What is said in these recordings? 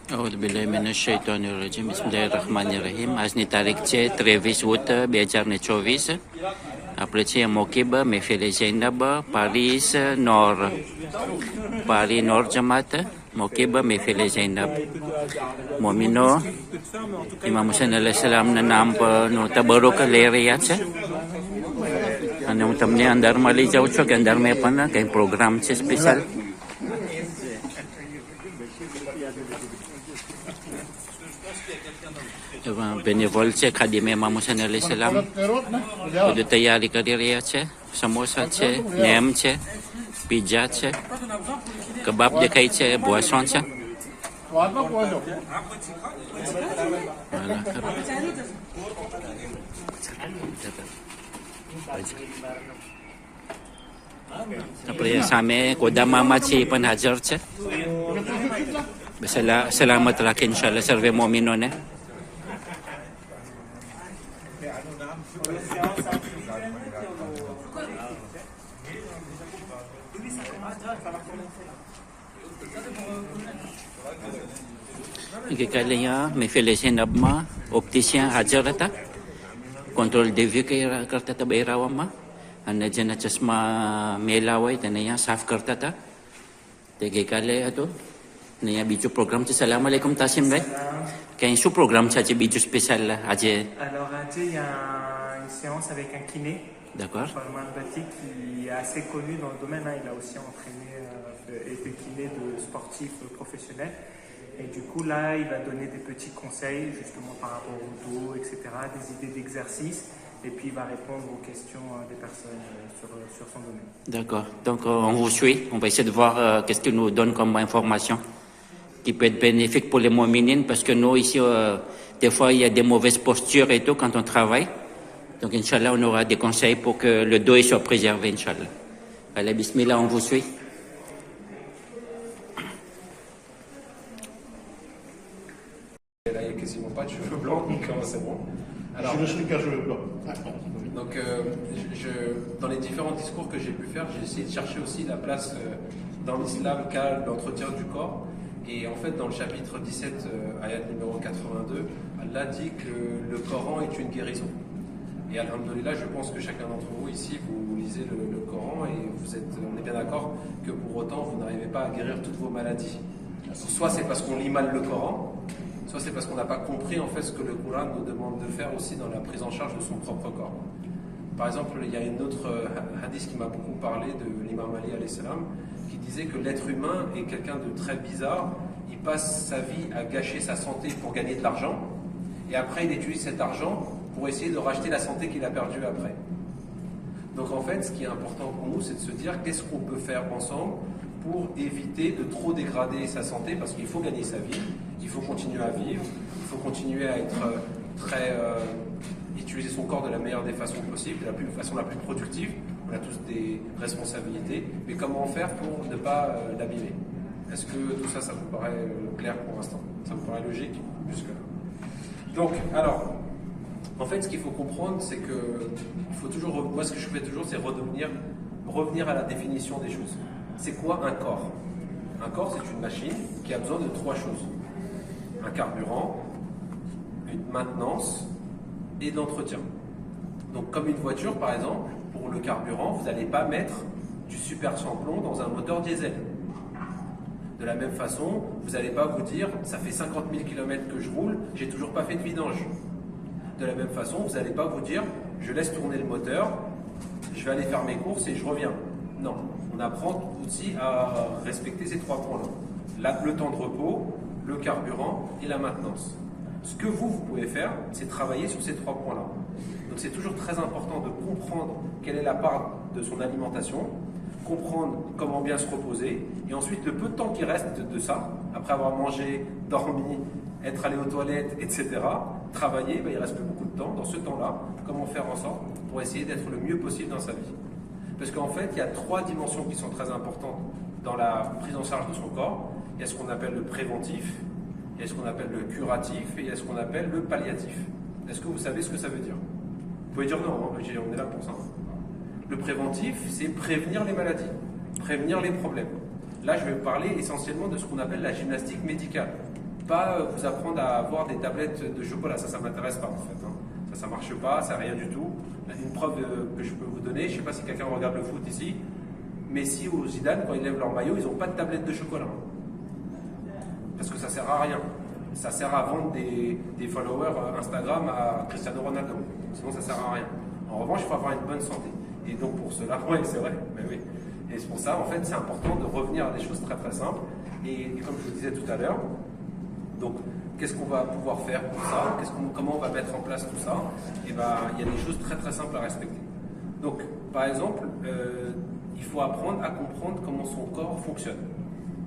أعوذ بالله من الشيطان الرجيم بسم الله الرحمن الرحيم આજની તારીખ છે 23/8/2024 આપણે છીએ મોકીબ મહેફિલ ઝૈનબ પારીસ નોર પારી નોર જમાત મોકીબ મહેફિલ ઝૈનબ મોમિનો ઇમામ હુસૈન અલૈહિ સલામના નામ પરનો તબરુક લઈ રહ્યા છે અને હું તમને અંદરમાં લઈ જાઉં છું કે અંદરમાં પણ કંઈ પ્રોગ્રામ છે સ્પેશિયલ બેનેવોલ છે ખાદીમ ઇમામ હુસૈન અલૈહિ સલામ બધું તૈયારી કરી રહ્યા છે સમોસા છે નેમ છે પિઝા છે કબાબ દેખાય છે બોસણ છે આપણે સામે કોદામામાં છે એ પણ હાજર છે સલામત રાખે ઇન્શાલ્લાહ સર્વે મોમિનોને ગઈકાલે અહીંયા મહેફિલ ઝૈનબમાં ઓપ્ટિશિયન હાજર હતા કંટ્રોલ દેવ્ય કરતા હતા બહેરાવામાં અને જેના ચશ્મા મેલા હોય તેને અહીંયા સાફ કરતા હતા તે ગઈકાલે હતો ને અહીંયા બીજો પ્રોગ્રામ છે સલામ અલૈકુમ તાસીમભાઈ કંઈ શું પ્રોગ્રામ છે આજે બીજું સ્પેશિયલ આજે Alors, il y a une séance avec un kiné. D'accord. Salman Bati qui est assez connu dans le domaine. Il a aussi entraîné, été kiné de sportifs professionnels. Et du coup, là, il va donner des petits conseils justement par rapport au dos, etc., des idées d'exercice. Et puis, il va répondre aux questions des personnes sur son domaine. D'accord. Donc, on vous suit. On va essayer de voir qu'est-ce qu'il nous donne comme information qui peut être bénéfique pour les mominines parce que nous, ici, des fois, il y a des mauvaises postures et tout quand on travaille. Donc, Inch'Allah, on aura des conseils pour que le dos soit préservé, Inch'Allah. Allez, bismillah, on vous suit. Là, il n'y a quasiment pas de cheveux blancs, donc c'est bon. Alors, je ne suis qu'un cheveu blanc. Donc, dans les différents discours que j'ai pu faire, j'ai essayé de chercher aussi la place dans l'islam qu'a l'entretien du corps. Et en fait, dans le chapitre 17, ayat numéro 82, Allah dit que le Coran est une guérison. Et alhamdoulilah, je pense que chacun d'entre vous ici, vous lisez le Coran et on est bien d'accord que pour autant, vous n'arrivez pas à guérir toutes vos maladies. Soit c'est parce qu'on lit mal le Coran, soit c'est parce qu'on n'a pas compris en fait ce que le Coran nous demande de faire aussi dans la prise en charge de son propre corps. Par exemple, il y a une autre hadith qui m'a beaucoup parlé de l'imam Ali alayhi salam, qui disait que l'être humain est quelqu'un de très bizarre. Il passe sa vie à gâcher sa santé pour gagner de l'argent, et après il utilise cet argent pour essayer de racheter la santé qu'il a perdue après. Donc en fait, ce qui est important pour nous, c'est de se dire qu'est-ce qu'on peut faire ensemble pour éviter de trop dégrader sa santé, parce qu'il faut gagner sa vie, il faut continuer à vivre, il faut continuer à être utiliser son corps de la meilleure des façons possibles, de la façon la plus productive. On a tous des responsabilités, mais comment faire pour ne pas l'abîmer? Est-ce que tout ça, ça vous paraît clair pour l'instant? Ça vous paraît logique jusque-là? Donc, alors, en fait, ce qu'il faut comprendre, c'est que il faut toujours, moi, ce que je fais toujours, c'est revenir à la définition des choses. C'est quoi un corps? Un corps, c'est une machine qui a besoin de trois choses. Un carburant, une maintenance et d'entretien. Donc, comme une voiture, par exemple, pour le carburant, vous n'allez pas mettre du super sans-plomb dans un moteur diesel. De la même façon, vous n'allez pas vous dire, ça fait 50 000 km que je roule, j'ai toujours pas fait de vidange. De la même façon, vous n'allez pas vous dire, je laisse tourner le moteur, je vais aller faire mes courses et je reviens. Non, on apprend aussi à respecter ces trois points-là. Le temps de repos, le carburant et la maintenance. Ce que vous pouvez faire, c'est travailler sur ces trois points-là. Donc c'est toujours très important de comprendre quelle est la part de son alimentation, comprendre comment bien se reposer, et ensuite le peu de temps qui reste de ça, après avoir mangé, dormi, être allé aux toilettes, etc., travailler, il ne reste plus beaucoup de temps. Dans ce temps-là, comment faire en sorte pour essayer d'être le mieux possible dans sa vie? Parce qu'en fait, il y a trois dimensions qui sont très importantes dans la prise en charge de son corps. Il y a ce qu'on appelle le préventif, il y a ce qu'on appelle le curatif, et il y a ce qu'on appelle le palliatif. Est-ce que vous savez ce que ça veut dire? Vous pouvez dire non, on est là pour ça. Le préventif, c'est prévenir les maladies, prévenir les problèmes. Là, je vais vous parler essentiellement de ce qu'on appelle la gymnastique médicale. pas vous apprendre à avoir des tablettes de chocolat. Ça m'intéresse pas en fait. Hein. Ça marche pas, ça rien du tout. Une preuve que je peux vous donner, je sais pas si quelqu'un regarde le foot ici, Messi ou Zidane, quand ils lèvent leur maillot, ils n'ont pas de tablette de chocolat. Parce que ça sert à rien. Ça sert à vendre des followers Instagram à Cristiano Ronaldo. Sinon, ça sert à rien. En revanche, il faut avoir une bonne santé. Et donc, pour cela, oui, c'est vrai, mais oui. Et c'est pour ça, en fait, c'est important de revenir à des choses très très simples. Et comme je vous disais tout à l'heure, donc, qu'est-ce qu'on va pouvoir faire pour ça? Comment on va mettre en place tout ça? Et ben, il y a des choses très très simples à respecter. Donc, par exemple, il faut apprendre à comprendre comment son corps fonctionne.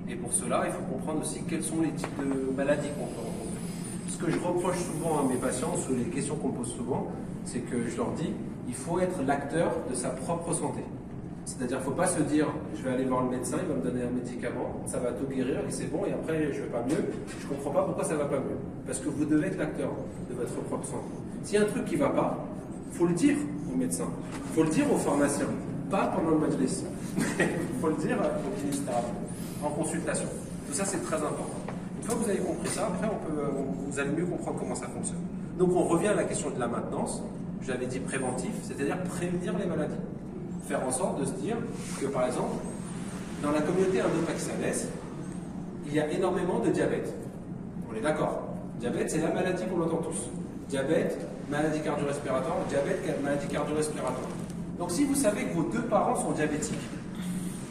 Et pour cela, il faut comprendre aussi quels sont les types de maladies qu'on peut rencontrer. Ce que je reproche souvent à mes patients, sur les questions qu'on pose souvent, c'est que je leur dis, il faut être l'acteur de sa propre santé. C'est-à-dire, il ne faut pas se dire, je vais aller voir le médecin, il va me donner un médicament, ça va tout guérir et c'est bon, et après je ne vais pas mieux. Je ne comprends pas pourquoi ça ne va pas mieux. Parce que vous devez être l'acteur de votre propre santé. S'il y a un truc qui ne va pas, il faut le dire au médecin, il faut le dire au pharmacien, pas pendant le majlis. Il faut le dire au ministère, en consultation. Tout ça, c'est très important. Une fois que vous avez compris ça, après, vous allez mieux comprendre comment ça fonctionne. Donc, on revient à la question de la maintenance. Je l'avais dit préventif, c'est-à-dire prévenir les maladies. Faire en sorte de se dire que, par exemple, dans la communauté indo-pakistanaise, il y a énormément de diabète. On est d'accord. Diabète, c'est la maladie qu'on entend tous. Diabète, maladie cardio-respiratoire, diabète, maladie cardio-respiratoire. Donc, si vous savez que vos deux parents sont diabétiques,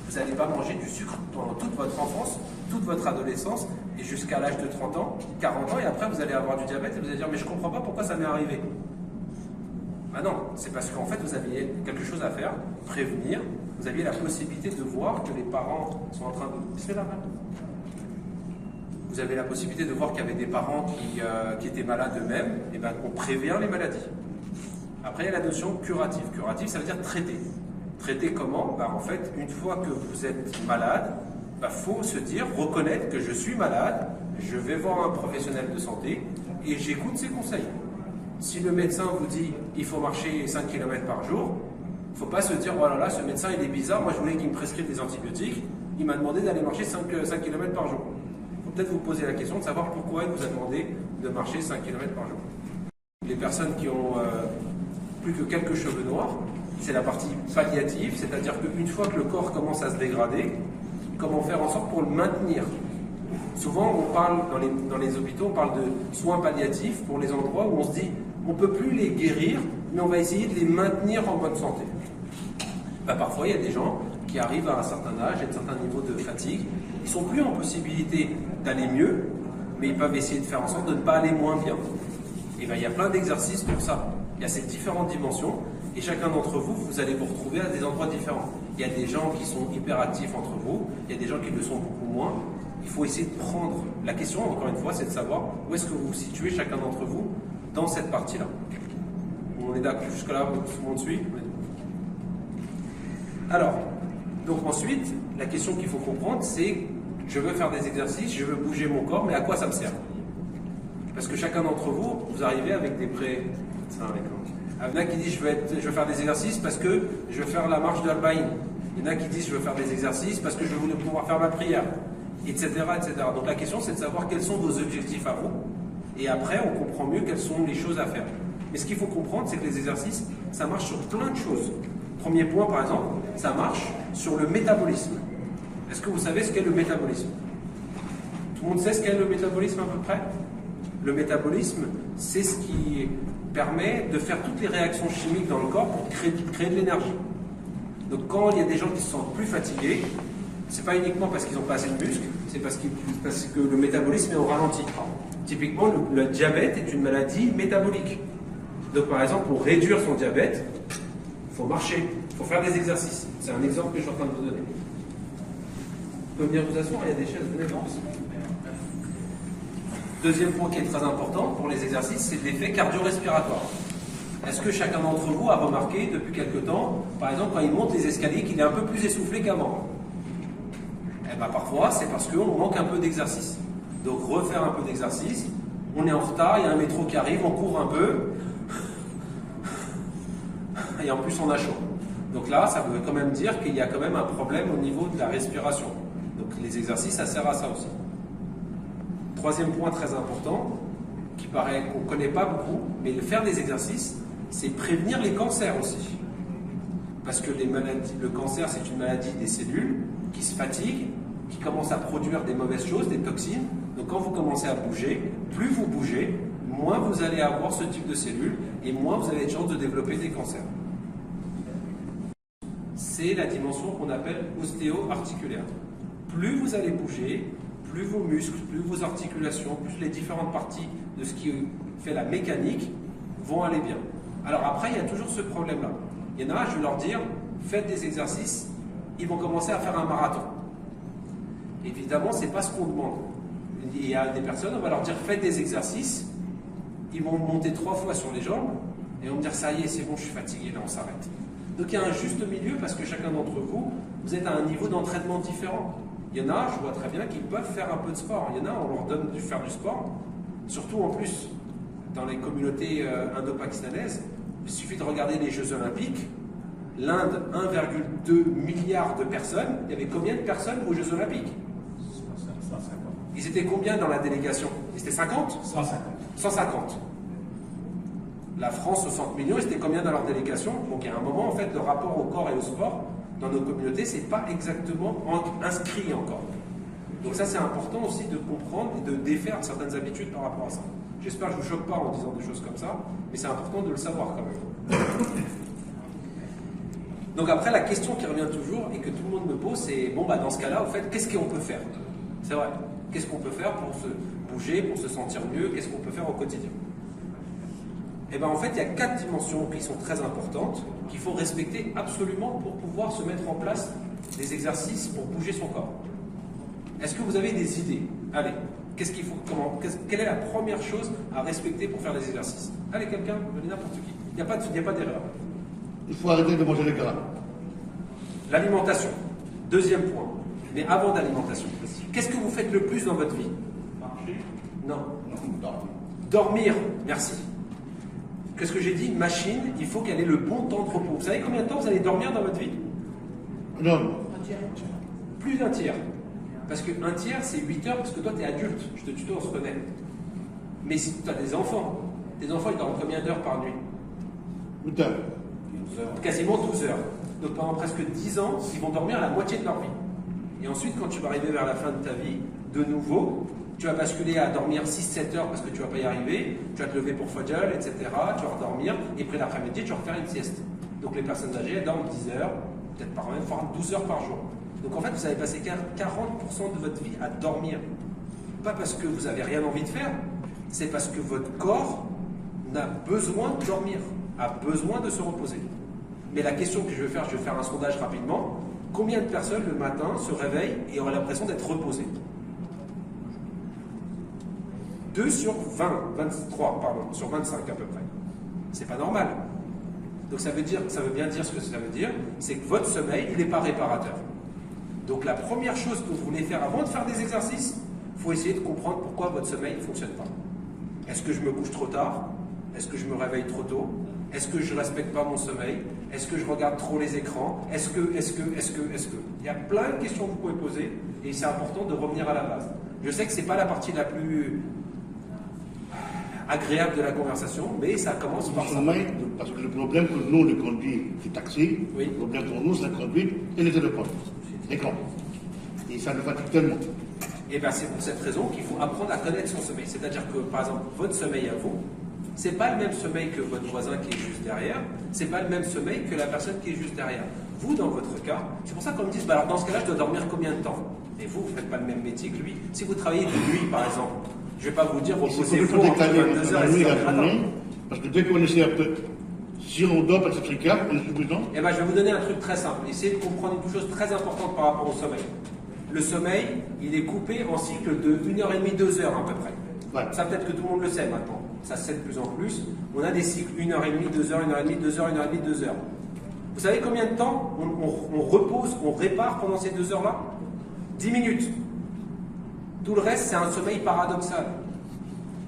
vous n'allez pas manger du sucre pendant toute votre enfance, toute votre adolescence et jusqu'à l'âge de 30 ans, 40 ans, et après vous allez avoir du diabète et vous allez dire mais je ne comprends pas pourquoi ça m'est arrivé. Ah non, c'est parce qu'en fait vous aviez quelque chose à faire, prévenir, vous aviez la possibilité de voir que les parents sont en train de... Vous avez la possibilité de voir qu'il y avait des parents qui étaient malades eux-mêmes, et bien on prévient les maladies. Après il y a la notion curative. Curative, ça veut dire traiter. Traiter comment? En fait, une fois que vous êtes malade, faut se dire, reconnaître que je suis malade, je vais voir un professionnel de santé et j'écoute ses conseils. Si le médecin vous dit il faut marcher 5 km par jour, il ne faut pas se dire oh là là, ce médecin il est bizarre, moi je voulais qu'il me prescrive des antibiotiques, il m'a demandé d'aller marcher 5 km par jour. Il faut peut-être vous poser la question de savoir pourquoi il vous a demandé de marcher 5 km par jour. Les personnes qui ont plus que quelques cheveux noirs, c'est la partie palliative, c'est-à-dire qu'une fois que le corps commence à se dégrader, comment faire en sorte pour le maintenir. Souvent, on parle dans les hôpitaux, on parle de soins palliatifs pour les endroits où on se dit on ne peut plus les guérir, mais on va essayer de les maintenir en bonne santé. Parfois, il y a des gens qui arrivent à un certain âge, à un certain niveau de fatigue, ils ne sont plus en possibilité d'aller mieux, mais ils peuvent essayer de faire en sorte de ne pas aller moins bien. Et il y a plein d'exercices pour ça. Il y a ces différentes dimensions. Et chacun d'entre vous, vous allez vous retrouver à des endroits différents. Il y a des gens qui sont hyperactifs entre vous, il y a des gens qui le sont beaucoup moins. Il faut essayer de prendre... La question, encore une fois, c'est de savoir où est-ce que vous vous situez, chacun d'entre vous, dans cette partie-là. On est d'accord jusque-là, tout le monde suit? Alors, donc ensuite, la question qu'il faut comprendre, c'est je veux faire des exercices, je veux bouger mon corps, mais à quoi ça me sert? Parce que chacun d'entre vous, vous arrivez avec des pré... Il y en a qui disent je veux faire des exercices parce que je veux faire la marche de l'Albaïn. Il y en a qui disent je veux faire des exercices parce que je veux pouvoir faire ma prière, etc., etc. Donc la question c'est de savoir quels sont vos objectifs à vous. Et après on comprend mieux quelles sont les choses à faire. Mais ce qu'il faut comprendre c'est que les exercices, ça marche sur plein de choses. Premier point par exemple, ça marche sur le métabolisme. Est-ce que vous savez ce qu'est le métabolisme? Tout le monde sait ce qu'est le métabolisme à peu près? Le métabolisme, c'est ce qui permet de faire toutes les réactions chimiques dans le corps pour créer de l'énergie. Donc quand il y a des gens qui se sentent plus fatigués, c'est pas uniquement parce qu'ils n'ont pas assez de muscles, c'est parce que le métabolisme est au ralenti. Typiquement, le diabète est une maladie métabolique. Donc par exemple, pour réduire son diabète, il faut marcher, il faut faire des exercices. C'est un exemple que je suis en train de vous donner. Vous pouvez venir vous asseoir, il y a des chaises, venez voir. Deuxième point qui est très important pour les exercices, c'est l'effet cardio-respiratoire. Est-ce que chacun d'entre vous a remarqué depuis quelque temps, par exemple quand il monte les escaliers, qu'il est un peu plus essoufflé qu'avant? Parfois, c'est parce qu'on manque un peu d'exercice. Donc refaire un peu d'exercice, on est en retard, il y a un métro qui arrive, on court un peu, et en plus on a chaud. Donc là, ça veut quand même dire qu'il y a quand même un problème au niveau de la respiration. Donc les exercices, ça sert à ça aussi. Troisième point très important, qui paraît qu'on ne connaît pas beaucoup, mais le faire des exercices, c'est prévenir les cancers aussi. Parce que le cancer, c'est une maladie des cellules qui se fatiguent, qui commencent à produire des mauvaises choses, des toxines. Donc quand vous commencez à bouger, plus vous bougez, moins vous allez avoir ce type de cellules et moins vous avez de chances de développer des cancers. C'est la dimension qu'on appelle ostéo-articulaire. Plus vous allez bouger, plus vos muscles, plus vos articulations, plus les différentes parties de ce qui fait la mécanique vont aller bien. Alors après, il y a toujours ce problème-là. Il y en a, je vais leur dire, faites des exercices, ils vont commencer à faire un marathon. Évidemment, ce n'est pas ce qu'on demande. Il y a des personnes, on va leur dire, faites des exercices, ils vont monter 3 fois sur les jambes, et vont me dire, ça y est, c'est bon, je suis fatigué, là on s'arrête. Donc il y a un juste milieu, parce que chacun d'entre vous, vous êtes à un niveau d'entraînement différent. Il y en a, je vois très bien, qui peuvent faire un peu de sport. Il y en a, on leur donne de faire du sport, surtout en plus, dans les communautés indo-pakistanaises. Il suffit de regarder les Jeux Olympiques. L'Inde, 1,2 milliard de personnes. Il y avait combien de personnes aux Jeux Olympiques? 150. Ils étaient combien dans la délégation? Ils étaient 50? 150. 150. La France, 60 millions, ils étaient combien dans leur délégation? Donc il y a un moment, en fait, le rapport au corps et au sport, dans nos communautés, c'est pas exactement inscrit encore. Donc ça, c'est important aussi de comprendre et de défaire certaines habitudes par rapport à ça. J'espère que je ne vous choque pas en disant des choses comme ça, mais c'est important de le savoir quand même. Donc après, la question qui revient toujours et que tout le monde me pose, c'est, bon, bah, dans ce cas-là, en fait, qu'est-ce qu'on peut faire? C'est vrai. Qu'est-ce qu'on peut faire pour se bouger, pour se sentir mieux? Qu'est-ce qu'on peut faire au quotidien? Et bien en fait, il y a 4 dimensions qui sont très importantes, qu'il faut respecter absolument pour pouvoir se mettre en place des exercices pour bouger son corps. Est-ce que vous avez des idées? Allez, qu'est-ce qu'il faut, quelle est la première chose à respecter pour faire des exercices? Allez, quelqu'un, venez n'importe qui. Il n'y a pas d'erreur. Il faut arrêter de manger les gras. L'alimentation. Deuxième point. Mais avant d'alimentation, qu'est-ce que vous faites le plus dans votre vie? Marcher? Non. Non. Dormir. Merci. Qu'est-ce que j'ai dit? Machine, il faut qu'elle ait le bon temps de repos. Vous savez combien de temps vous allez dormir dans votre vie? Non. Plus d'un tiers. Parce qu'un tiers, c'est 8 heures, parce que toi, tu es adulte. Je te tutoie, on se connaît. Mais si tu as des enfants, tes enfants, ils dorment combien d'heures par nuit? 8 heures. Quasiment 12 heures. Donc pendant presque 10 ans, ils vont dormir la moitié de leur vie. Et ensuite, quand tu vas arriver vers la fin de ta vie, de nouveau, tu vas basculer à dormir 6-7 heures parce que tu ne vas pas y arriver, tu vas te lever pour Fajr, etc. Tu vas redormir, et après l'après-midi, tu vas refaire une sieste. Donc les personnes âgées, elles dorment 10 heures, peut-être par même 12 heures par jour. Donc en fait, vous avez passé 40% de votre vie à dormir. Pas parce que vous n'avez rien envie de faire, c'est parce que votre corps a besoin de dormir, a besoin de se reposer. Mais la question que je vais faire un sondage rapidement. Combien de personnes le matin se réveillent et ont l'impression d'être reposées? 2 sur 20, 23, pardon, sur 25 à peu près. C'est pas normal. Donc ça veut bien dire ce que ça veut dire, c'est que votre sommeil, il n'est pas réparateur. Donc la première chose que vous voulez faire avant de faire des exercices, il faut essayer de comprendre pourquoi votre sommeil ne fonctionne pas. Est-ce que je me couche trop tard? Est-ce que je me réveille trop tôt? Est-ce que je ne respecte pas mon sommeil? Est-ce que je regarde trop les écrans? Est-ce que Il y a plein de questions que vous pouvez poser et c'est important de revenir à la base. Je sais que ce n'est pas la partie la plus agréable de la conversation, mais ça commence par ça. Sommeil, parce que le problème que nous, le conduit du taxi, Oui. le problème pour nous, c'est la conduite et le téléphone. L'écran. Et ça nous fatigue tellement. Et bien c'est pour cette raison qu'il faut apprendre à connaître son sommeil. C'est-à-dire que, par exemple, votre sommeil à vous, c'est pas le même sommeil que votre voisin qui est juste derrière, c'est pas le même sommeil que la personne qui est juste derrière. Vous, dans votre cas, c'est pour ça qu'on me dit, bah alors dans ce cas-là, je dois dormir combien de temps? Et vous ne faites pas le même métier que lui. Si vous travaillez de nuit, par exemple, je ne vais pas vous dire reposez-vous entre 22 heures et 6 heures du matin. Parce que dès qu'on essaie un peu, si on dort pas très calme, on est suffisant. Eh ben, je vais vous donner un truc très simple. Essayez de comprendre une chose très importante par rapport au sommeil. Le sommeil, il est coupé en cycles de 1h30, 2 heures à peu près. Ouais. Ça, peut-être que tout le monde le sait maintenant. Ça se sait de plus en plus. On a des cycles 1h30, 2 heures, 1h30, 2 heures, 1h30, 2 heures. Vous savez combien de temps on repose, on répare pendant ces 2 heures-là? 10 minutes. Tout le reste, c'est un sommeil paradoxal.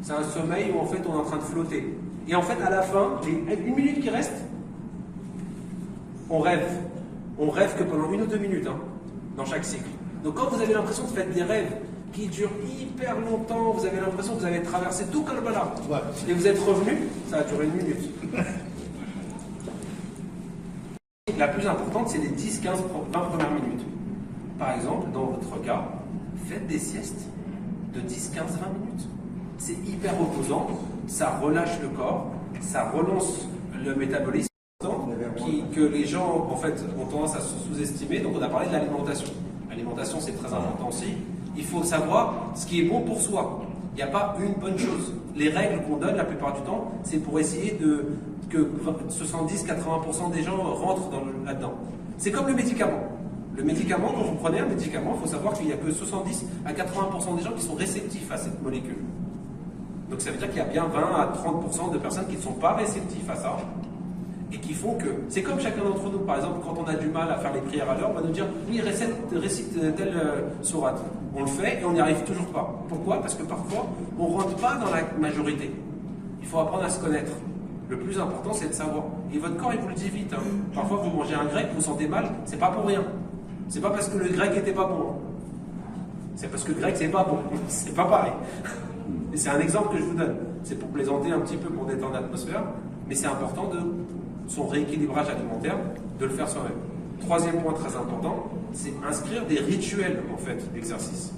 C'est un sommeil où en fait on est en train de flotter. Et en fait, à la fin, les 1 minute qui reste, on rêve. On rêve que pendant 1 ou 2 minutes, hein, dans chaque cycle. Donc quand vous avez l'impression de faire des rêves qui dure hyper longtemps, vous avez l'impression que vous avez traversé tout Karbala, Ouais. et vous êtes revenu, ça a duré 1 minute. La plus importante, c'est les 10, 15, 20 premières minutes. Par exemple, dans votre cas, faites des siestes de 10, 15, 20 minutes. C'est hyper reposant, ça relâche le corps, ça relance le métabolisme que les gens en fait ont tendance à sous-estimer. Donc on a parlé de l'alimentation. L'alimentation, c'est très important aussi. Il faut savoir ce qui est bon pour soi. Il n'y a pas une bonne chose. Les règles qu'on donne la plupart du temps, c'est pour essayer que 70-80% des gens rentrent là-dedans. C'est comme le médicament. Le médicament, quand vous prenez un médicament, il faut savoir qu'il n'y a que 70 à 80% des gens qui sont réceptifs à cette molécule. Donc ça veut dire qu'il y a bien 20 à 30% de personnes qui ne sont pas réceptifs à ça et qui font que... C'est comme chacun d'entre nous, par exemple, quand on a du mal à faire les prières à l'heure, on va nous dire « Oui, récite telle sourate ». On le fait et on n'y arrive toujours pas. Pourquoi? Parce que parfois, on ne rentre pas dans la majorité. Il faut apprendre à se connaître. Le plus important, c'est de savoir. Et votre corps, il vous le dit vite. Hein. Parfois, vous mangez un grec, vous vous sentez mal, c'est pas pour rien. C'est pas parce que le grec n'était pas bon. C'est parce que le grec, c'est pas bon. C'est pas pareil. Et c'est un exemple que je vous donne. C'est pour plaisanter un petit peu, pour détendre l'atmosphère. Mais c'est important de son rééquilibrage alimentaire, de le faire soi-même. Troisième point très important, c'est inscrire des rituels, en fait, d'exercice.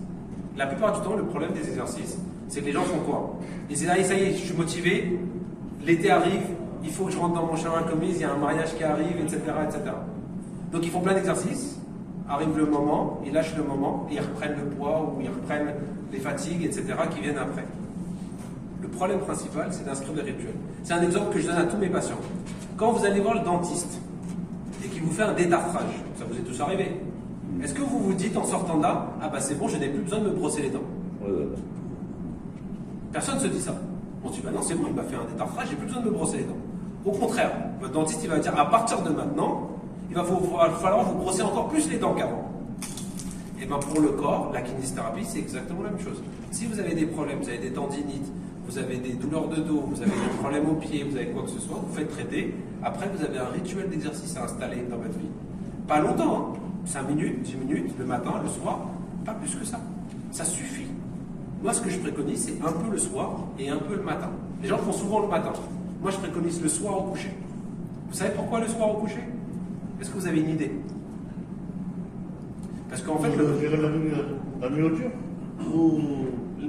La plupart du temps, le problème des exercices, c'est que les gens font quoi? Ils disent, ah, ça y est, je suis motivé, l'été arrive, il faut que je rentre dans mon chemin commis, il y a un mariage qui arrive, etc., etc. Donc ils font plein d'exercices, arrive le moment, ils lâchent le moment, et ils reprennent le poids, ou ils reprennent les fatigues, etc., qui viennent après. Le problème principal, c'est d'inscrire des rituels. C'est un exemple que je donne à tous mes patients. Quand vous allez voir le dentiste, et qu'il vous fait un détartrage, ça vous est tous arrivé, est-ce que vous vous dites en sortant de là, ah bah c'est bon, je n'ai plus besoin de me brosser les dents? Personne ne se dit ça. On se dit, bah non, c'est bon, il m'a fait un détartrage, j'ai plus besoin de me brosser les dents. Au contraire, votre dentiste, il va dire, à partir de maintenant, il va falloir vous brosser encore plus les dents qu'avant. Et bien pour le corps, la kinésithérapie, c'est exactement la même chose. Si vous avez des problèmes, vous avez des tendinites, vous avez des douleurs de dos, vous avez des problèmes aux pieds, vous avez quoi que ce soit, vous faites traiter. Après, vous avez un rituel d'exercice à installer dans votre vie. Pas longtemps, hein. 5 minutes, 10 minutes, le matin, le soir, pas plus que ça. Ça suffit. Moi, ce que je préconise, c'est un peu le soir et un peu le matin. Les gens font souvent le matin. Moi, je préconise le soir au coucher. Vous savez pourquoi le soir au coucher? Est-ce que vous avez une idée? Parce qu'en fait... La nourriture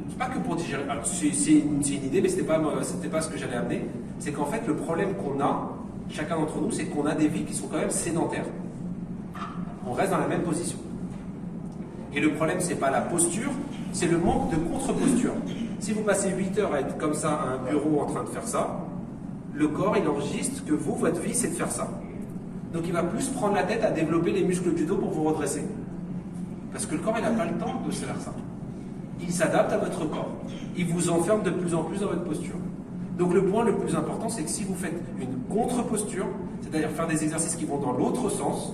C'est pas que pour digérer. Alors, c'est une idée, mais c'était pas ce que j'allais amener. C'est qu'en fait, le problème qu'on a, chacun d'entre nous, c'est qu'on a des vies qui sont quand même sédentaires. On reste dans la même position. Et le problème, c'est pas la posture, c'est le manque de contre-posture. Si vous passez 8 heures à être comme ça à un bureau en train de faire ça, le corps, il enregistre que vous, votre vie, c'est de faire ça. Donc il va plus prendre la tête à développer les muscles du dos pour vous redresser. Parce que le corps, il n'a pas le temps de se faire ça. Il s'adapte à votre corps. Il vous enferme de plus en plus dans votre posture. Donc le point le plus important, c'est que si vous faites une contre-posture, c'est-à-dire faire des exercices qui vont dans l'autre sens,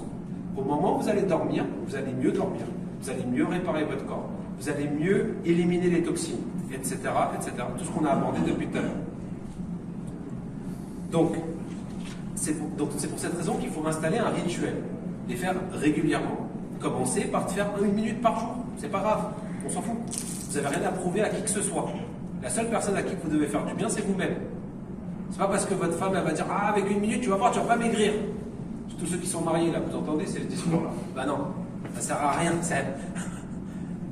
au moment où vous allez dormir, vous allez mieux dormir, vous allez mieux réparer votre corps, vous allez mieux éliminer les toxines, etc., etc. Tout ce qu'on a abordé depuis tout à l'heure. Donc, c'est pour cette raison qu'il faut installer un rituel, les faire régulièrement. Commencez par te faire 1 minute par jour, c'est pas grave, on s'en fout. Vous n'avez rien à prouver à qui que ce soit. La seule personne à qui vous devez faire du bien, c'est vous-même. C'est pas parce que votre femme elle va dire ah avec 1 minute tu vas voir, tu vas pas maigrir. Tous ceux qui sont mariés là, vous entendez ces discours-là? Bah non, ça sert à rien.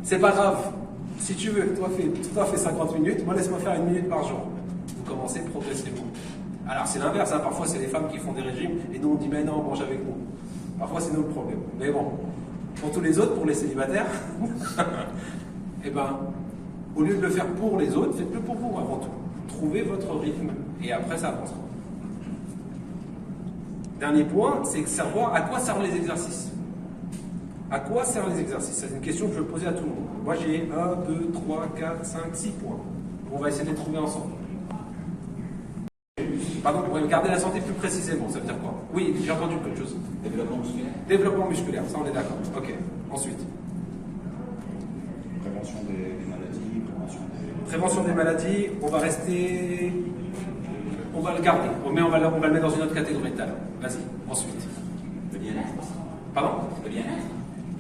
C'est pas grave. Si tu veux, toi fais 50 minutes, moi laisse-moi faire 1 minute par jour. Vous commencez progressivement. Alors c'est l'inverse, hein. Parfois c'est les femmes qui font des régimes et nous on dit mais non, mange avec nous. Parfois c'est nous le problème. Mais bon, pour tous les autres, pour les célibataires, eh ben, au lieu de le faire pour les autres, faites-le pour vous avant tout. Trouvez votre rythme et après ça avancera. Dernier point, c'est savoir à quoi servent les exercices. À quoi servent les exercices? C'est une question que je vais poser à tout le monde. Moi j'ai 1, 2, 3, 4, 5, 6 points. On va essayer de les trouver ensemble. Pardon, pour garder la santé plus précisément, ça veut dire quoi? Oui, j'ai entendu quelque chose. Développement musculaire. Développement musculaire, ça on est d'accord. Ok, ensuite. Prévention des maladies, Prévention des maladies, on va rester... On va le garder, on va le mettre dans une autre catégorie tout à l'heure. Vas-y, ensuite. Le bien-être. Pardon? Le bien-être.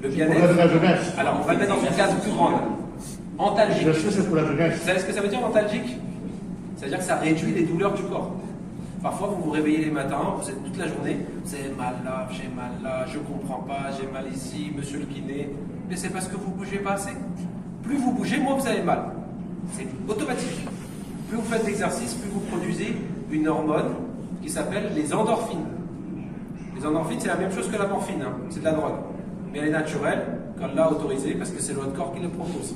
Le bien-être. La jeunesse. Alors, on va le mettre dans une case plus grande. Antalgique. Je sais, c'est pour la jeunesse. Vous savez ce que ça veut dire antalgique? Ça veut dire que ça réduit les douleurs du corps. Parfois, vous vous réveillez les matins, vous êtes toute la journée, vous avez mal là, j'ai mal là, je comprends pas, j'ai mal ici, monsieur le kiné. Mais c'est parce que vous bougez pas assez. Plus vous bougez, moins vous avez mal. C'est automatique. Plus vous faites d'exercice, plus vous produisez une hormone qui s'appelle les endorphines. Les endorphines, c'est la même chose que la morphine, hein. C'est de la drogue. Mais elle est naturelle, quand l'a autorisée, parce que c'est votre corps qui le propose.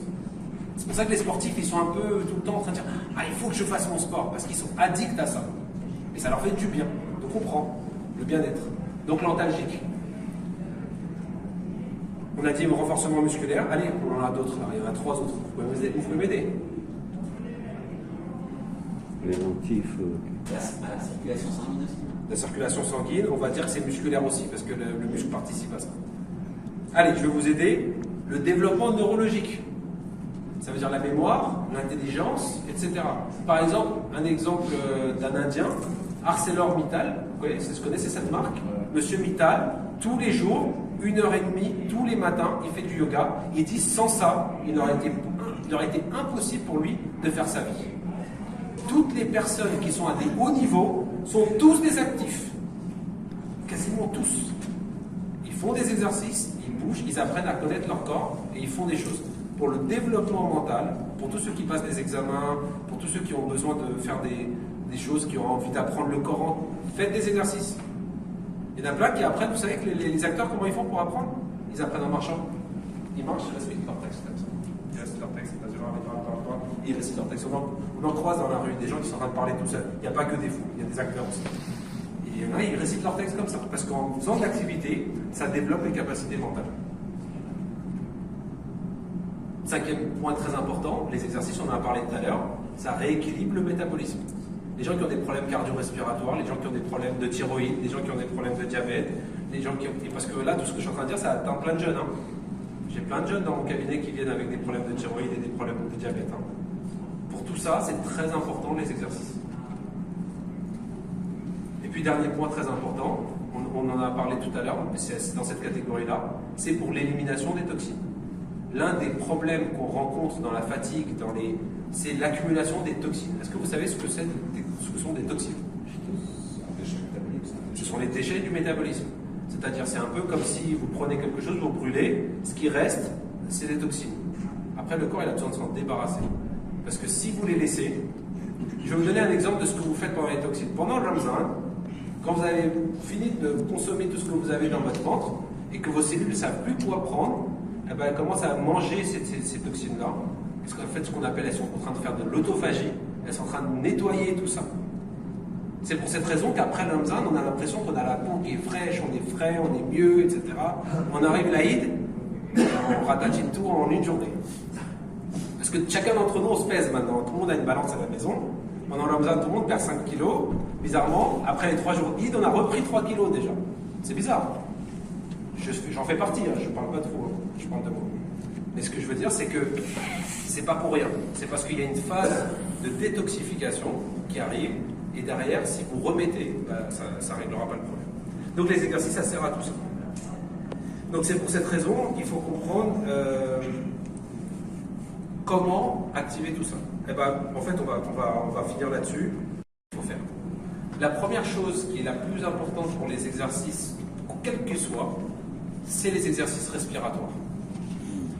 C'est pour ça que les sportifs, ils sont un peu tout le temps en train de dire « Ah, il faut que je fasse mon sport », parce qu'ils sont addicts à ça. Et ça leur fait du bien. Donc on prend le bien-être. Donc l'antalgique. On a dit le renforcement musculaire. Allez, on en a d'autres là. Il y en a 3 autres. Vous pouvez m'aider. Préventif. La circulation sanguine aussi. La circulation sanguine, on va dire que c'est musculaire aussi, parce que le muscle participe à ça. Allez, je vais vous aider. Le développement neurologique. Ça veut dire la mémoire, l'intelligence, etc. Par exemple, un exemple d'un Indien, ArcelorMittal, vous connaissez cette marque? Monsieur Mittal, tous les jours, 1h30, tous les matins, il fait du yoga. Il dit sans ça, il aurait été impossible pour lui de faire sa vie. Toutes les personnes qui sont à des hauts niveaux sont tous des actifs. Quasiment tous. Ils font des exercices, ils bougent, ils apprennent à connaître leur corps et ils font des choses. Pour le développement mental, pour tous ceux qui passent des examens, pour tous ceux qui ont besoin de faire des choses, qui ont envie d'apprendre le Coran, faites des exercices. Il y en a plein qui apprennent, vous savez que les acteurs, comment ils font pour apprendre? Ils apprennent en marchant. Ils marchent, ils respectent leur texte. Ils respectent leur texte, ils respectent leur texte. On en croise dans la rue des gens qui sont en train de parler tout seuls. Il n'y a pas que des fous, il y a des acteurs aussi. Et il y en a, ils récitent leur texte comme ça, parce qu'en faisant de l'activité, ça développe les capacités mentales. 5e point très important, les exercices, on en a parlé tout à l'heure, ça rééquilibre le métabolisme. Les gens qui ont des problèmes cardio-respiratoires, les gens qui ont des problèmes de thyroïde, les gens qui ont des problèmes de diabète, les gens qui ont... Parce que là, tout ce que je suis en train de dire, ça atteint plein de jeunes. Hein. J'ai plein de jeunes dans mon cabinet qui viennent avec des problèmes de thyroïde et des problèmes de diabète. Hein. Pour tout ça, c'est très important, les exercices. Et puis, dernier point très important, on en a parlé tout à l'heure, c'est dans cette catégorie-là, c'est pour l'élimination des toxines. L'un des problèmes qu'on rencontre dans la fatigue, c'est l'accumulation des toxines. Est-ce que vous savez ce que sont des toxines? Ce sont les déchets du métabolisme. C'est-à-dire, c'est un peu comme si vous prenez quelque chose, vous brûlez, ce qui reste, c'est des toxines. Après, le corps, il a besoin de s'en débarrasser. Parce que si vous les laissez, je vais vous donner un exemple de ce que vous faites pendant les toxines. Pendant le Ramzan, quand vous avez fini de consommer tout ce que vous avez dans votre ventre, et que vos cellules ne savent plus quoi prendre, eh ben, elles commencent à manger ces toxines-là. Parce qu'en fait, ce qu'on appelle, elles sont en train de faire de l'autophagie, elles sont en train de nettoyer tout ça. C'est pour cette raison qu'après le Ramzan, on a l'impression qu'on a la peau qui est fraîche, on est frais, on est mieux, etc. On arrive l'Aïd, on ratatine tout en une journée. Parce que chacun d'entre nous, on se pèse maintenant. Tout le monde a une balance à la maison. Pendant le Ramzan, tout le monde perd 5 kilos. Bizarrement, après les 3 jours d'Aïd, on a repris 3 kilos déjà. C'est bizarre. J'en fais partie, hein, je ne parle pas de vous, hein, je parle de moi. Mais ce que je veux dire, c'est que c'est pas pour rien. C'est parce qu'il y a une phase de détoxification qui arrive, et derrière, si vous remettez, bah, ça ne réglera pas le problème. Donc les exercices, ça sert à tout ça. Donc c'est pour cette raison qu'il faut comprendre comment activer tout ça. Et ben, en fait, on va finir là-dessus. Il faut faire. La première chose qui est la plus importante pour les exercices, quels qu'ils soient, c'est les exercices respiratoires.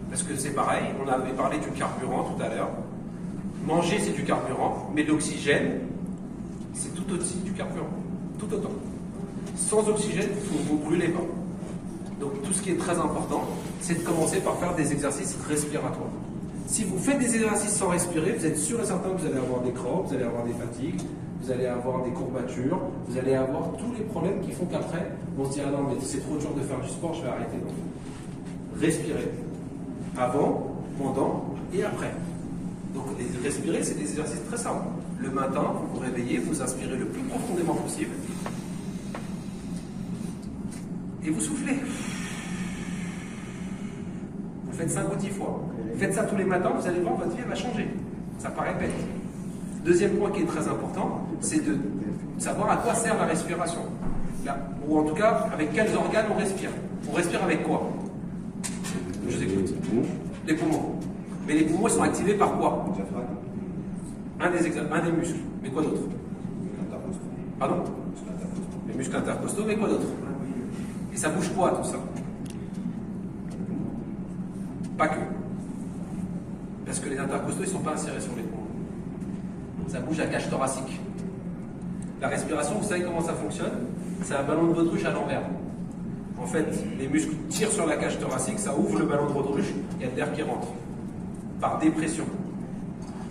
Parce que c'est pareil, on avait parlé du carburant tout à l'heure. Manger, c'est du carburant, mais l'oxygène, c'est tout aussi du carburant. Tout autant. Sans oxygène, vous ne brûlez pas. Donc tout ce qui est très important, c'est de commencer par faire des exercices respiratoires. Si vous faites des exercices sans respirer, vous êtes sûr et certain que vous allez avoir des crampes, vous allez avoir des fatigues, vous allez avoir des courbatures, vous allez avoir tous les problèmes qui font qu'après, on se dit « Ah non, mais c'est trop dur de faire du sport, je vais arrêter. » Donc, respirez. Avant, pendant et après. Donc, respirer, c'est des exercices très simples. Le matin, vous vous réveillez, vous inspirez le plus profondément possible. Et vous soufflez. Vous faites 5 ou 10 fois. Faites ça tous les matins, vous allez voir, votre vie va changer. Ça paraît bête. Deuxième point qui est très important, c'est de savoir à quoi sert la respiration. Là, ou en tout cas, avec quels organes on respire. On respire avec quoi? Je vous écoute. Les poumons. Mais les poumons, ils sont activés par quoi? Diaphragme. Un des muscles. Mais quoi d'autre? Intercostaux. Pardon? Muscle intercostaux. Les muscles intercostaux, mais quoi d'autre? Et ça bouge quoi, tout ça? Pas que. Parce que les intercostaux, ils ne sont pas insérés sur les poumons. Ça bouge la cage thoracique. La respiration, vous savez comment ça fonctionne? C'est un ballon de baudruche à l'envers. En fait, les muscles tirent sur la cage thoracique, ça ouvre le ballon de baudruche, il y a de l'air qui rentre. Par dépression.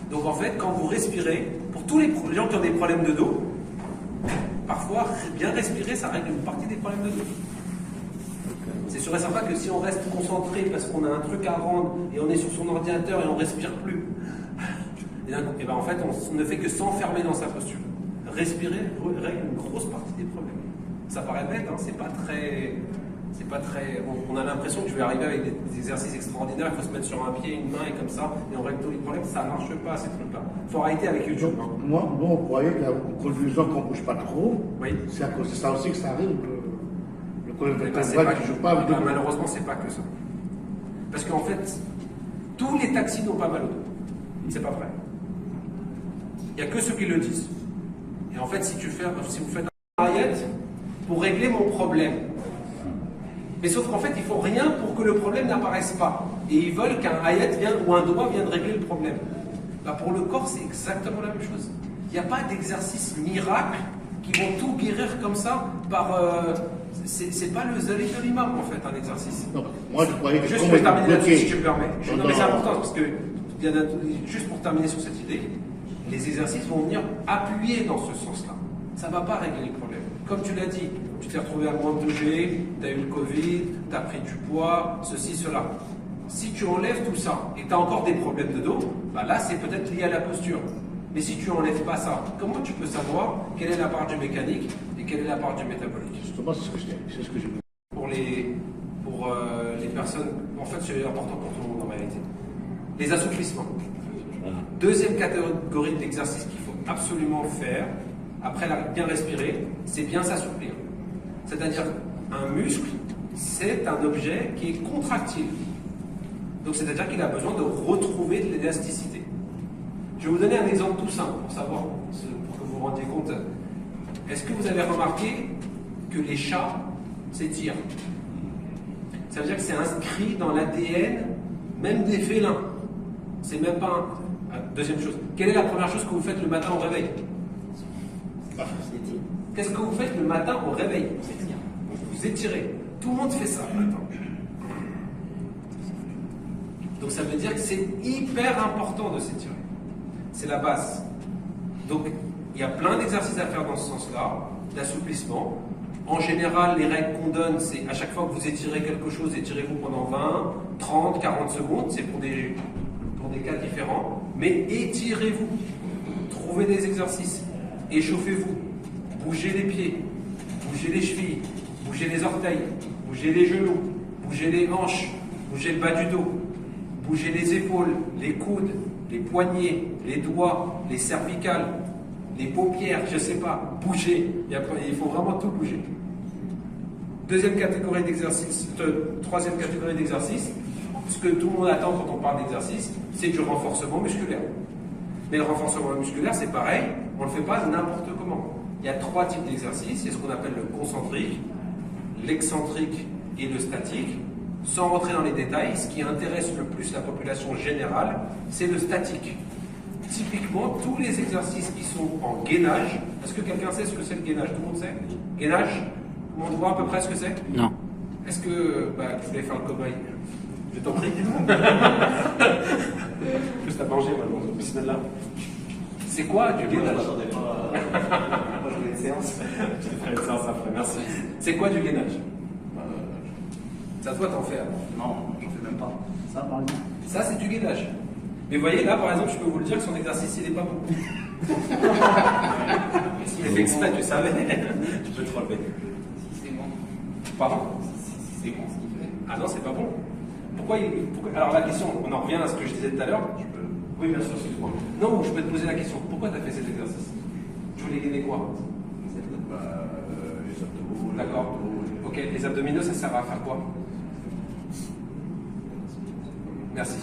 Donc en fait, quand vous respirez, pour tous les gens qui ont des problèmes de dos, parfois, bien respirer, ça règle une partie des problèmes de dos. C'est sûr et certain que si on reste concentré parce qu'on a un truc à rendre et on est sur son ordinateur et on respire plus, et ben en fait, on ne fait que s'enfermer dans sa posture. Respirer règle une grosse partie des problèmes. Ça paraît bête, hein, c'est pas très. On a l'impression que je vais arriver avec des exercices extraordinaires, il faut se mettre sur un pied, une main et comme ça, et on règle tous les problèmes. Ça marche pas, ces trucs-là. Il faut arrêter avec YouTube. Hein. Moi, on croyait que la confusion qu'on ne bouge pas trop, Oui. c'est à cause de ça aussi que ça arrive. Le problème Eh de ben, c'est la pas qui que- joue pas avec eh ben, malheureusement, c'est pas que ça. Parce qu'en fait, tous les taxis n'ont pas mal au dos. C'est pas vrai. Il n'y a que ceux qui le disent. Et en fait, si vous faites un Hayat pour régler mon problème, mais sauf qu'en fait, ils font rien pour que le problème n'apparaisse pas. Et ils veulent qu'un Hayat vienne ou un doigt vienne régler le problème. Bah, pour le corps, c'est exactement la même chose. Il n'y a pas d'exercice miracle qui vont tout guérir comme ça par. C'est pas le zalit de l'imam en fait, un exercice. Non, moi je croyais que Juste comme pour on terminer était là-dessus, si bloqué tu me permets. Non, mais pendant- c'est important parce que, juste pour terminer sur cette idée, les exercices vont venir appuyer dans ce sens-là. Ça ne va pas régler les problèmes. Comme tu l'as dit, tu t'es retrouvé à moins bouger, tu as eu le Covid, tu as pris du poids, ceci, cela. Si tu enlèves tout ça et que tu as encore des problèmes de dos, bah là c'est peut-être lié à la posture. Mais si tu enlèves pas ça, comment tu peux savoir quelle est la part du mécanique et quelle est la part du métabolique? Justement, c'est ce que j'ai vu. Pour les personnes, en fait c'est important pour tout le monde en réalité. Les assouplissements. Deuxième catégorie d'exercice qu'il faut absolument faire, après bien respirer, c'est bien s'assouplir. C'est-à-dire un muscle, c'est un objet qui est contractile. Donc c'est-à-dire qu'il a besoin de retrouver de l'élasticité. Je vais vous donner un exemple tout simple pour savoir, pour que vous vous rendiez compte. Est-ce que vous avez remarqué que les chats s'étirent? Ça veut dire que c'est inscrit dans l'ADN même des félins. C'est même pas un... Deuxième chose. Quelle est la première chose que vous faites le matin au réveil? Qu'est-ce que vous faites le matin au réveil? Vous étirez. Tout le monde fait ça le matin. Donc ça veut dire que c'est hyper important de s'étirer. C'est la base. Donc il y a plein d'exercices à faire dans ce sens-là, d'assouplissement. En général, les règles qu'on donne, c'est à chaque fois que vous étirez quelque chose, étirez-vous pendant 20, 30, 40 secondes. C'est pour des cas différents. Mais étirez-vous. Trouvez des exercices. Échauffez-vous. Bougez les pieds. Bougez les chevilles. Bougez les orteils. Bougez les genoux. Bougez les hanches. Bougez le bas du dos. Bougez les épaules, les coudes, les poignets, les doigts, les cervicales, les paupières, je ne sais pas. Bougez. Il faut vraiment tout bouger. Deuxième catégorie d'exercice, troisième catégorie d'exercice, ce que tout le monde attend quand on parle d'exercice, c'est du renforcement musculaire. Mais le renforcement musculaire, c'est pareil, on ne le fait pas n'importe comment. Il y a trois types d'exercices, il y a ce qu'on appelle le concentrique, l'excentrique et le statique. Sans rentrer dans les détails, ce qui intéresse le plus la population générale, c'est le statique. Typiquement, tous les exercices qui sont en gainage, est-ce que quelqu'un sait ce que c'est le gainage? Tout le monde sait? Gainage? Tout le monde voit à peu près ce que c'est? Non. Est-ce que tu voulais faire le cobaye? Je t'en prie. Juste à manger, maintenant, bismillah. C'est quoi du gainage? Moi, je voulais une séance. Je te ferai une séance après, merci. C'est quoi du gainage? C'est à toi t'en fais. Non, j'en fais même pas. Ça, par exemple. Ça, c'est du gainage. Mais vous voyez, là, par exemple, je peux vous le dire que son exercice, il n'est pas bon. S'il est fait exprès, tu savais. Tu peux te relever. Si c'est bon. Pardon? Si c'est bon ce qu'il fait. Ah non, c'est pas bon. Pourquoi Alors la question, on en revient à ce que je disais tout à l'heure. Oui, bien sûr, excuse-moi. Non, je peux te poser la question. Pourquoi tu as fait cet exercice? Tu voulais gainer quoi? Les abdos. D'accord. Ok, les abdominaux, ça sert à faire quoi? Merci.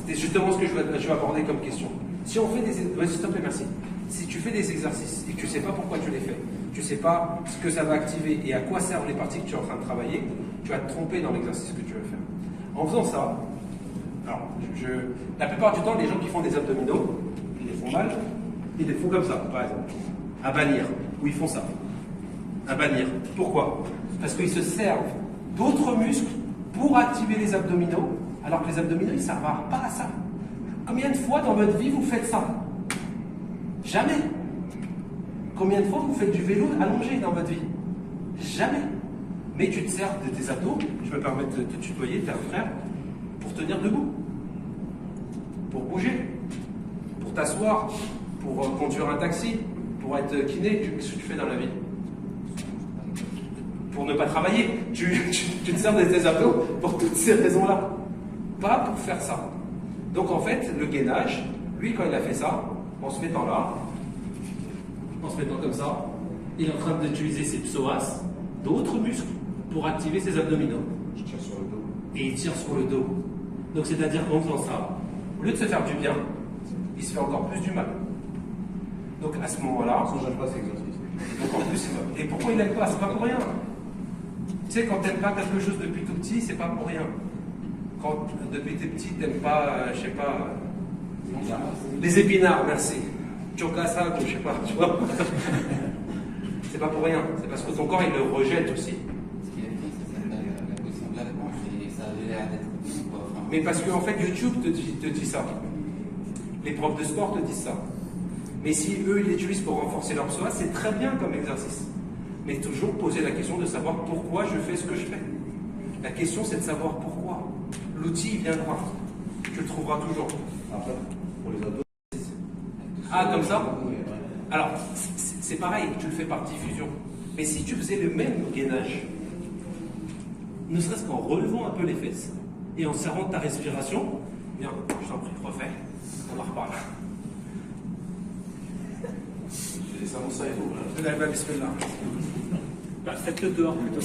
C'était justement ce que je vais aborder comme question. Si on fait des... Vas-y, s'il te plaît, merci. Si tu fais des exercices et que tu ne sais pas pourquoi tu les fais, tu ne sais pas ce que ça va activer et à quoi servent les parties que tu es en train de travailler, tu vas te tromper dans l'exercice que tu veux faire. En faisant ça, alors, la plupart du temps, les gens qui font des abdominaux, ils les font mal, ils les font comme ça, par exemple. À bannir, ou ils font ça. À bannir. Pourquoi? Parce qu'ils se servent d'autres muscles pour activer les abdominaux, alors que les abdominaux, ils ne servent pas à ça. Combien de fois dans votre vie vous faites ça? Jamais. Combien de fois vous faites du vélo allongé dans votre vie? Jamais. Mais tu te sers de tes abdos, je me permets de te tutoyer, t'es un frère, pour tenir debout, pour bouger, pour t'asseoir, pour conduire un taxi, pour être kiné. Qu'est-ce que tu fais dans la vie? Pour ne pas travailler. Tu te sers de tes abdos pour toutes ces raisons-là. Pas pour faire ça. Donc en fait, le gainage, lui, quand il a fait ça, en se mettant là, en se mettant comme ça, il est en train d'utiliser ses psoas, d'autres muscles, pour activer ses abdominaux. Je tire sur le dos. Et il tire sur le dos. Donc c'est-à-dire qu'en faisant ça, au lieu de se faire du bien, il se fait encore plus du mal. Donc à ce moment-là... Ça, j'aime pas cet exercice. Donc en plus, et pourquoi il n'aime pas? C'est pas pour rien. Tu sais, quand t'aimes pas quelque chose depuis tout petit, c'est pas pour rien. Quand depuis t'es petit, t'aimes pas, je sais pas... les épinards, merci. Chokasak, je sais pas, tu vois. C'est pas pour rien. C'est parce que ton corps, il le rejette aussi. Ce qu'il a dit, c'est la position de la planche et ça avait l'air d'être bien, quoi. Enfin, Mais parce qu'en fait, YouTube te dit ça. Les profs de sport te disent ça. Mais si eux, ils l'utilisent pour renforcer leur psoas, c'est très bien comme exercice. Mais toujours poser la question de savoir pourquoi je fais ce que je fais. La question, c'est de savoir pourquoi. L'outil, il viendra. Tu le trouveras toujours. Après, pour les abdos, Ah, comme ça? oui, ouais. Alors, c'est pareil, tu le fais par diffusion. Mais si tu faisais le même gainage, ne serait-ce qu'en relevant un peu les fesses et en serrant ta respiration, bien, je t'en prie, refais, on en reparle. J'ai des salons ça et tout, là. Là, bismillah. Bah, faites-le dehors plutôt.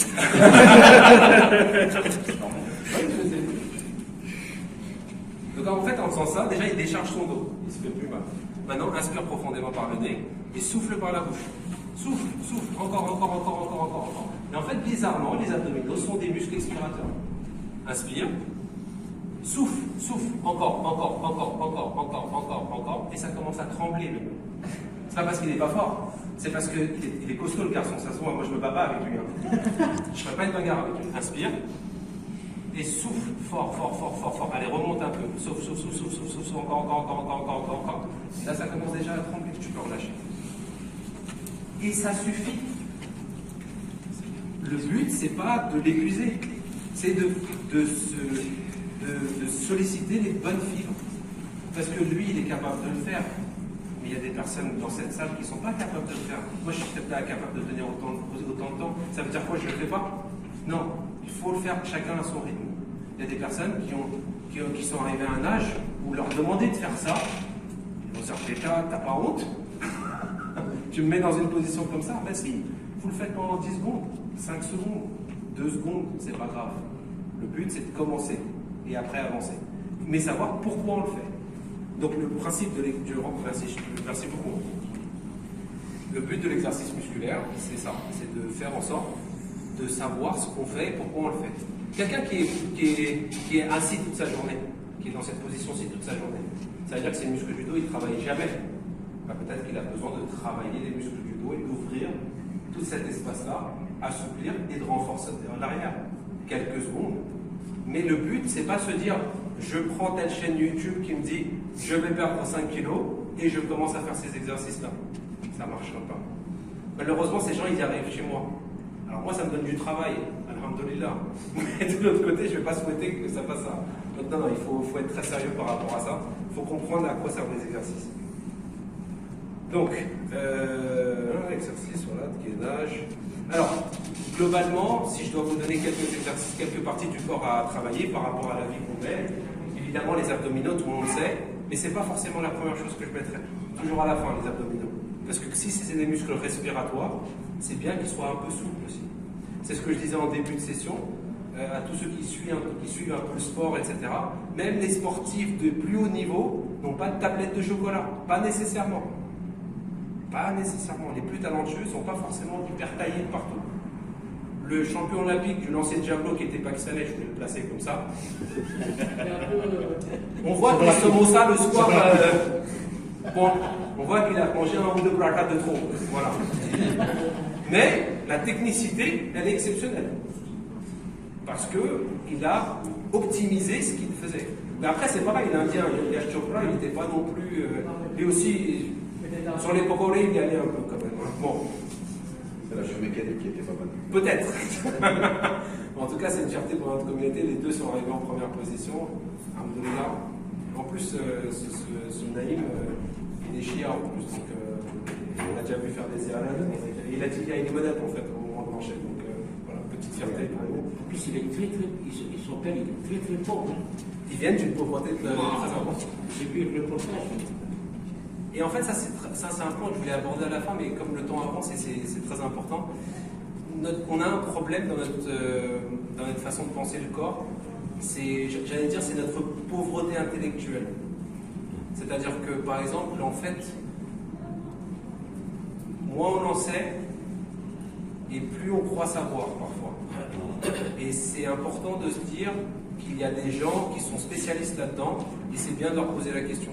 Donc en fait, en faisant ça, déjà il décharge son dos, il se fait plus mal. Maintenant, inspire profondément par le nez et souffle par la bouche. Souffle, souffle, encore. Et en fait, bizarrement, les abdominaux sont des muscles expirateurs. Inspire, souffle, encore, et ça commence à trembler le nez. C'est pas parce qu'il n'est pas fort, c'est parce qu'il est costaud le garçon, ça se voit, moi je me bats pas avec lui. Hein. Je ferai pas une bagarre avec lui. Inspire. Et souffle fort. Allez, remonte un peu. Souffle, encore. Là, ça commence déjà à trembler, tu peux relâcher. Et ça suffit. Le but, c'est pas de l'épuiser, c'est de solliciter les bonnes fibres. Parce que lui, il est capable de le faire. Mais il y a des personnes dans cette salle qui ne sont pas capables de le faire. Moi, je suis peut-être pas capable de tenir autant de temps. Ça veut dire quoi? Je ne le fais pas? Non. Il faut le faire chacun à son rythme. Il y a des personnes qui sont arrivées à un âge où leur demander de faire ça, ils vont dire, t'as pas honte? Tu me mets dans une position comme ça? Ben si, vous le faites pendant 10 secondes, 5 secondes, 2 secondes, c'est pas grave. Le but, c'est de commencer et après avancer. Mais savoir pourquoi on le fait. Donc le principe de merci beaucoup. Le but de l'exercice musculaire, c'est ça, c'est de faire en sorte de savoir ce qu'on fait et pourquoi on le fait. Quelqu'un qui est assis toute sa journée, qui est dans cette position-ci toute sa journée, ça veut dire que ses muscles du dos, ils ne travaillent jamais. Ben, peut-être qu'il a besoin de travailler les muscles du dos et d'ouvrir tout cet espace-là, assouplir et de renforcer l'arrière. Quelques secondes. Mais le but, c'est pas se dire, je prends telle chaîne YouTube qui me dit, je vais perdre 5 kilos et je commence à faire ces exercices-là. Ça ne marchera pas. Malheureusement, ces gens, ils y arrivent chez moi. Alors moi, ça me donne du travail, alhamdoulilah. Mais de l'autre côté, je ne vais pas souhaiter que ça fasse ça. Donc non, il faut être très sérieux par rapport à ça. Il faut comprendre à quoi servent les exercices. Donc, exercice, voilà, de gainage. Alors, globalement, si je dois vous donner quelques exercices, quelques parties du corps à travailler par rapport à la vie qu'on mène, évidemment, les abdominaux, tout le monde sait, mais ce n'est pas forcément la première chose que je mettrai. Toujours à la fin, les abdominaux. Parce que si c'est des muscles respiratoires, c'est bien qu'ils soient un peu souples aussi. C'est ce que je disais en début de session. à tous ceux qui suivent un peu le sport, etc. Même les sportifs de plus haut niveau n'ont pas de tablette de chocolat. Pas nécessairement. Pas nécessairement. Les plus talentueux ne sont pas forcément hyper taillés de partout. Le champion olympique du lancer de javelot qui était pakistanais, je voulais le placer comme ça. On voit qu'il se mange ça le soir. Bon, on voit qu'il a mangé un ou deux placas de trop. Voilà. Mais la technicité, elle est exceptionnelle. Parce qu'il a optimisé ce qu'il faisait. Mais après, c'est pareil, l'Indien, Yash Chopra, il n'était pas non plus. Lui aussi, sur les pokórés, il y allait un peu quand même. Hein. Bon. C'est la cheveux mécanique qui était pas bonne. Peut-être. En tout cas, c'est une fierté pour notre communauté. Les deux sont arrivés en première position. Alhamdoulilah. En plus, ce Naïm, il est chia en plus. Donc, on a déjà vu faire des zéalades. Il a dit qu'il y a une modèle en fait au moment de mancher. Donc, voilà, petite fierté pour nous. En plus, son père, il est très pauvre. Hein. Ils viennent d'une pauvreté très importante. J'ai vu le reportage. Et en fait, ça c'est un point que je voulais aborder à la fin, mais comme le temps avance et c'est très important, on a un problème dans notre façon de penser le corps. J'allais dire, c'est notre pauvreté intellectuelle. C'est-à-dire que, par exemple, en fait, moins on en sait, et plus on croit savoir parfois. Et c'est important de se dire qu'il y a des gens qui sont spécialistes là-dedans, et c'est bien de leur poser la question.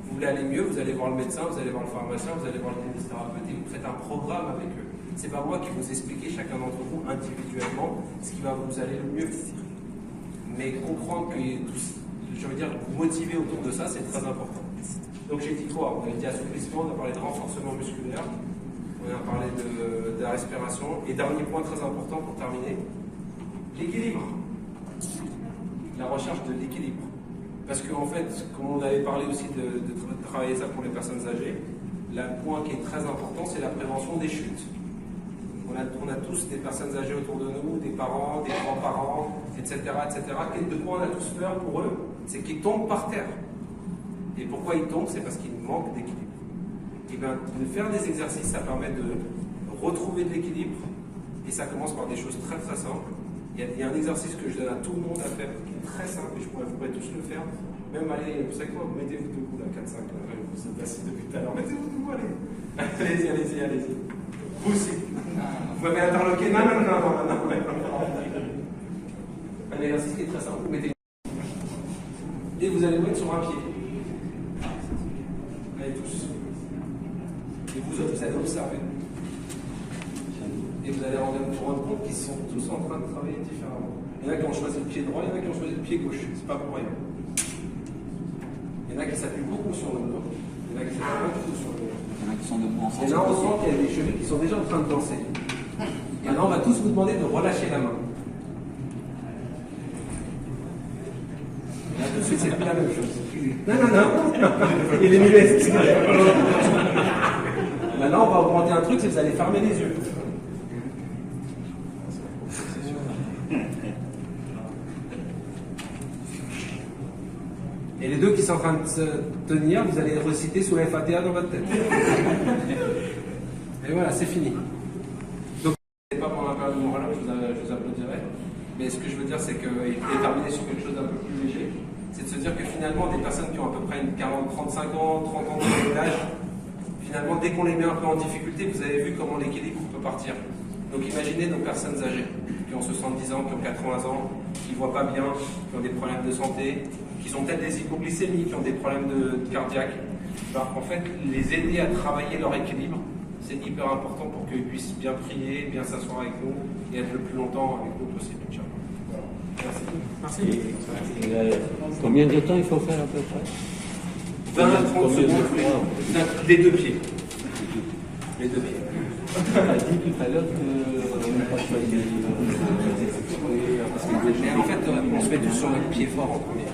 Vous voulez aller mieux, vous allez voir le médecin, vous allez voir le pharmacien, vous allez voir le kinésithérapeute et vous faites un programme avec eux. C'est pas moi qui vous expliquer chacun d'entre vous individuellement ce qui va vous aller le mieux. Mais comprendre que je veux dire, vous motiver autour de ça, c'est très important. Donc j'ai dit quoi? On a dit assouplissement, on a parlé de renforcement musculaire, on a parlé de la respiration. Et dernier point très important pour terminer, l'équilibre. La recherche de l'équilibre. Parce qu'en fait, comme on avait parlé aussi de travailler ça pour les personnes âgées, le point qui est très important, c'est la prévention des chutes. On a tous des personnes âgées autour de nous, des parents, des grands-parents, etc., etc. De quoi on a tous peur pour eux? C'est qu'ils tombent par terre. Et pourquoi ils tombent? C'est parce qu'ils manquent d'équilibre. Et bien, de faire des exercices, ça permet de retrouver de l'équilibre. Et ça commence par des choses très très simples. Il y a un exercice que je donne à tout le monde à faire, qui est très simple, et vous pourrez tous le faire. Même allez, vous savez quoi, mettez-vous debout là, 4-5, vous êtes assis depuis tout à l'heure, mettez-vous debout, allez. Allez-y. Vous aussi. Vous m'avez interloqué? Non. Un exercice qui est très simple, vous mettez. Et vous allez vous mettre sur un pied. Allez tous. Et vous allez observer. Et vous allez vous rendre compte qu'ils sont tous en train de travailler différemment. Il y en a qui ont choisi le pied droit, il y en a qui ont choisi le pied gauche. C'est pas pour rien. Il y en a qui s'appuient beaucoup sur le dos. Il y en a qui s'appuient pas beaucoup sur le dos. Il y en a qui sont debout ensemble. Et là, on sent qu'il y a des chevilles qui sont déjà en train de danser. Maintenant, on va tous vous demander de relâcher la main. Là, tout de suite, c'est plus la même chose. Non. Il est muet. Maintenant, on va augmenter un truc, c'est que vous allez fermer les yeux. Et les deux qui sont en train de se tenir, vous allez reciter sous la Fatiha dans votre tête. Et voilà, c'est fini. Donc, ce n'est pas pour un période de morale, je vous applaudirai. Mais ce que je veux dire, c'est qu'il est terminé sur quelque chose d'un peu plus léger. C'est de se dire que finalement, des personnes qui ont à peu près 35 ans, 30 ans de l'âge, finalement, dès qu'on les met un peu en difficulté, vous avez vu comment l'équilibre peut partir. Donc imaginez nos personnes âgées, qui ont 70 ans, qui ont 80 ans, qui ne voient pas bien, qui ont des problèmes de santé, qui ont peut-être des hypoglycémies, qui ont des problèmes cardiaques. En fait, les aider à travailler leur équilibre, c'est hyper important pour qu'ils puissent bien prier, bien s'asseoir avec nous et être le plus longtemps avec nous possible. Voilà. Merci. Combien de temps il faut faire à peu près? 20 à 30 secondes, les deux pieds. Les deux pieds. Tu as dit tout à l'heure qu'on n'a pas choisi. Mais en fait, on se met tous sur notre pied fort en premier.